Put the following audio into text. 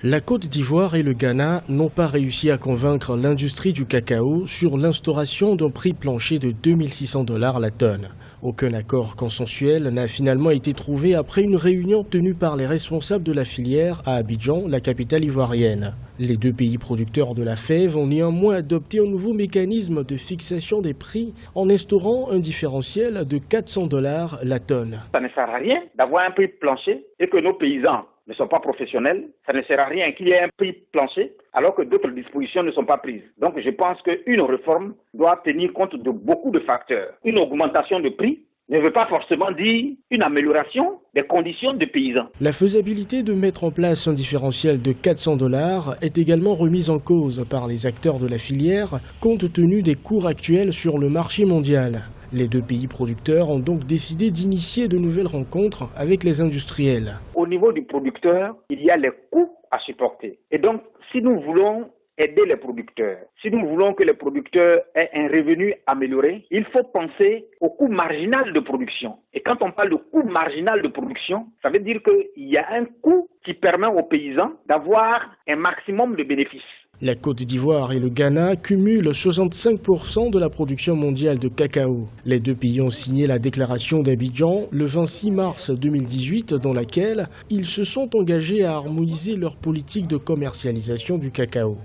La Côte d'Ivoire et le Ghana n'ont pas réussi à convaincre l'industrie du cacao sur l'instauration d'un prix plancher de 2600 $ la tonne. Aucun accord consensuel n'a finalement été trouvé après une réunion tenue par les responsables de la filière à Abidjan, la capitale ivoirienne. Les deux pays producteurs de la fève ont néanmoins adopté un nouveau mécanisme de fixation des prix en instaurant un différentiel de 400 $ la tonne. Ça ne sert à rien d'avoir un prix plancher et que nos paysans ne sont pas professionnels. Ça ne sert à rien qu'il y ait un prix plancher alors que d'autres dispositions ne sont pas prises. Donc je pense qu'une réforme doit tenir compte de beaucoup de facteurs. Une augmentation de prix ne veut pas forcément dire une amélioration des conditions des paysans. La faisabilité de mettre en place un différentiel de 400 $ est également remise en cause par les acteurs de la filière compte tenu des cours actuels sur le marché mondial. Les deux pays producteurs ont donc décidé d'initier de nouvelles rencontres avec les industriels. Au niveau du producteur, il y a les coûts à supporter. Et donc, si nous voulons aider les producteurs, si nous voulons que les producteurs aient un revenu amélioré, il faut penser au coût marginal de production. Et quand on parle de coût marginal de production, ça veut dire qu'il y a un coût qui permet aux paysans d'avoir un maximum de bénéfices. La Côte d'Ivoire et le Ghana cumulent 65% de la production mondiale de cacao. Les deux pays ont signé la déclaration d'Abidjan le 26 mars 2018 dans laquelle ils se sont engagés à harmoniser leur politique de commercialisation du cacao.